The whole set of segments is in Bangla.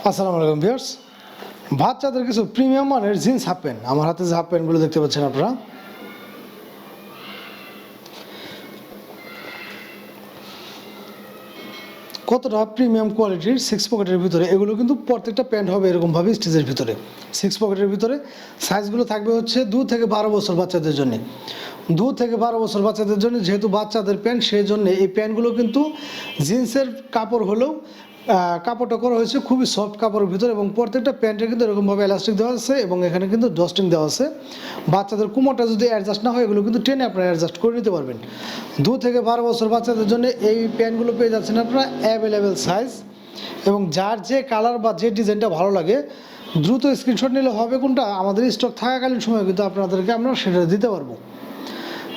আসসালামু আলাইকুম ভিউয়ার্স, বাচ্চাদের কিছু প্রিমিয়াম মানের জিন্স হাফ প্যান্ট। আমার হাতে যে হাফ প্যান্টগুলো দেখতে পাচ্ছেন আপনারা, কতটা প্রিমিয়াম কোয়ালিটির সিক্স পকেটের ভিতরে। এগুলো কিন্তু প্রত্যেকটা প্যান্ট হবে এরকমভাবে স্টিচের ভিতরে, সিক্স পকেটের ভিতরে। সাইজগুলো থাকবে হচ্ছে 2 থেকে 12 বছর বাচ্চাদের জন্য। 2 থেকে 12 বছর বাচ্চাদের জন্য, যেহেতু বাচ্চাদের প্যান্ট, সেই জন্য এই প্যান্টগুলো কিন্তু জিন্সের কাপড় হলেও কাপড়টা করা হয়েছে খুবই সফট কাপড়ের ভিতরে, এবং প্রত্যেকটা প্যান্টে কিন্তু এরকমভাবে এলাস্টিক দেওয়া আছে, এবং এখানে কিন্তু ডস্টিং দেওয়া আছে। বাচ্চাদের কোমরটা যদি অ্যাডজাস্ট না হয়, এগুলো কিন্তু টেনে আপনারা অ্যাডজাস্ট করে নিতে পারবেন। 2 থেকে 12 বছর বাচ্চাদের জন্য এই প্যান্টগুলো পেয়ে যাচ্ছেন আপনারা অ্যাভেলেবেল সাইজ, এবং যার যে কালার বা যে ডিজাইনটা ভালো লাগে দ্রুত স্ক্রিনশট নিলে হবে। কোনটা আমাদের স্টক থাকাকালীন সময় কিন্তু আপনাদেরকে আমরা সেটা দিতে পারবো।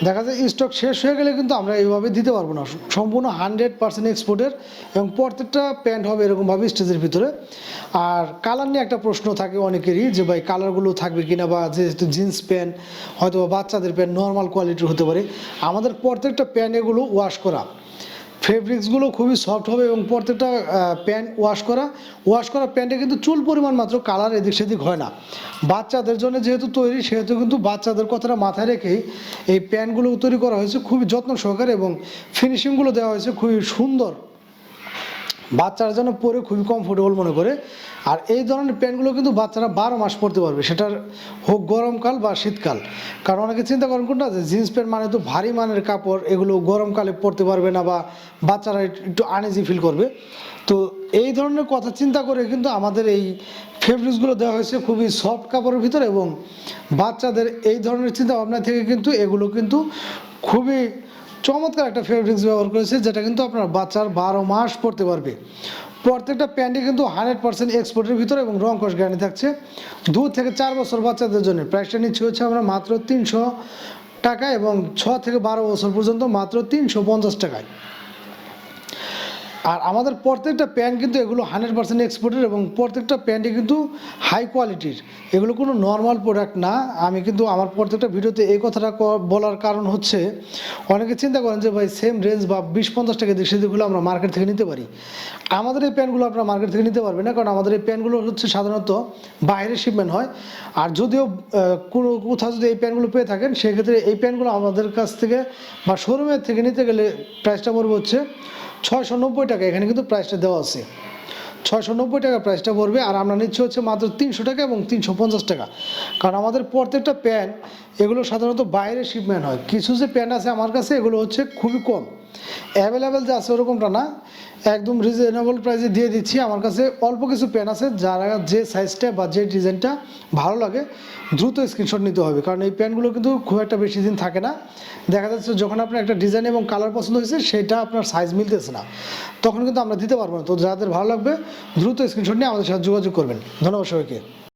দেখা যায় স্টক শেষ হয়ে গেলে কিন্তু আমরা এইভাবে দিতে পারবো না। সম্পূর্ণ 100% এক্সপোর্টের, এবং প্রত্যেকটা প্যান্ট হবে এরকমভাবে স্টেজের ভিতরে। আর কালার নিয়ে একটা প্রশ্ন থাকে অনেকেরই, যে ভাই কালারগুলো থাকবে কিনা, বা যেহেতু জিন্স প্যান্ট হয়তো বাচ্চাদের প্যান্ট নর্মাল কোয়ালিটির হতে পারে। আমাদের প্রত্যেকটা প্যান্ট এগুলো ওয়াশ করা, ফেব্রিক্সগুলো খুবই সফট হবে, এবং প্রত্যেকটা প্যান্ট ওয়াশ করা প্যান্টে কিন্তু চুল পরিমাণ মাত্র কালার এদিক সেদিক হয় না। বাচ্চাদের জন্য যেহেতু তৈরি, সেহেতু কিন্তু বাচ্চাদের কথাটা মাথায় রেখেই এই প্যান্টগুলো তৈরি করা হয়েছে খুবই যত্ন সহকারে, এবং ফিনিশিংগুলো দেওয়া হয়েছে খুবই সুন্দর, বাচ্চারা যেন পরে খুবই কমফোর্টেবল মনে করে। আর এই ধরনের প্যান্টগুলো কিন্তু বাচ্চারা 12 মাস পরতে পারবে, সেটার হোক গরমকাল বা শীতকাল। কারণ অনেকে চিন্তা করেন কোনটা, যে জিন্স প্যান্ট মানে তো ভারী মানের কাপড়, এগুলো গরমকালে পরতে পারবে না, বা বাচ্চারা একটু আনইজি ফিল করবে। তো এই ধরনের কথা চিন্তা করে কিন্তু আমাদের এই ফেব্রিক্সগুলো দেওয়া হয়েছে খুবই সফট কাপড়ের ভিতরে, এবং বাচ্চাদের এই ধরনের চিন্তা ভাবনা থেকে কিন্তু এগুলো কিন্তু খুবই চমৎকার একটা ফেব্রিক্স ব্যবহার করেছে, যেটা কিন্তু আপনার বাচ্চার 12 মাস পরতে পারবে। প্রত্যেকটা প্যান্টই কিন্তু 100% এক্সপোর্টের ভিতরে, এবং রং কস গ্যারান্টি থাকছে। 2 থেকে 4 বছর বাচ্চাদের জন্য প্রাইসটা নিচ্ছে হচ্ছে আমরা মাত্র 300 টাকা, এবং 6 থেকে 12 বছর পর্যন্ত মাত্র 350 টাকায়। আর আমাদের প্রত্যেকটা প্যান্ট কিন্তু এগুলো 100% এক্সপোর্টের, এবং প্রত্যেকটা প্যান্টই কিন্তু হাই কোয়ালিটির। এগুলো কোনো নর্মাল প্রোডাক্ট না। আমি কিন্তু আমার প্রত্যেকটা ভিডিওতে এই কথাটা বলার কারণ হচ্ছে, অনেকে চিন্তা করেন যে ভাই সেম রেঞ্জ বা 20-50 টাকা দিয়ে সেগুলো আমরা মার্কেট থেকে নিতে পারি। আমাদের এই প্যান্টগুলো আপনারা মার্কেট থেকে নিতে পারবেন না, কারণ আমাদের এই প্যান্টগুলো হচ্ছে সাধারণত বাইরে শিপমেন্ট হয়। আর যদিও কোনো কোথাও যদি এই প্যান্টগুলো পেয়ে থাকেন, সেক্ষেত্রে এই প্যান্টগুলো আমাদের কাছ থেকে বা শোরুমের থেকে নিতে গেলে প্রাইসটা পড়বে হচ্ছে 690 টাকা। এখানে কিন্তু প্রাইসটা দেওয়া আছে 690 টাকা প্রাইসটা পড়বে, আর আমরা নিচ্ছি হচ্ছে মাত্র 300 টাকা এবং 350 টাকা। কারণ আমাদের প্রত্যেকটা প্যান্ট এগুলো সাধারণত বাইরে শিপমেন্ট হয়। কিছু যে প্যান্ট আছে আমার কাছে, এগুলো হচ্ছে খুবই কম, অ্যাভেলেবেল যে আছে ওরকমটা না, একদম রিজনেবল প্রাইসে দিয়ে দিচ্ছি। আমার কাছে অল্প কিছু প্যান্ট আছে, যারা যে সাইজটা বা যে ডিজাইনটা ভালো লাগে দ্রুত স্ক্রিনশট নিতে হবে, কারণ এই প্যান্টগুলো কিন্তু খুব একটা বেশি দিন থাকে না। দেখা যাচ্ছে যখন আপনার একটা ডিজাইন এবং কালার পছন্দ হয়েছে, সেটা আপনার সাইজ মিলতেছে না, তখন কিন্তু আমরা দিতে পারবো না। তো যাদের ভালো লাগবে দ্রুত স্ক্রিনশট নিয়ে আমাদের সাথে যোগাযোগ করবেন। ধন্যবাদ সবাইকে।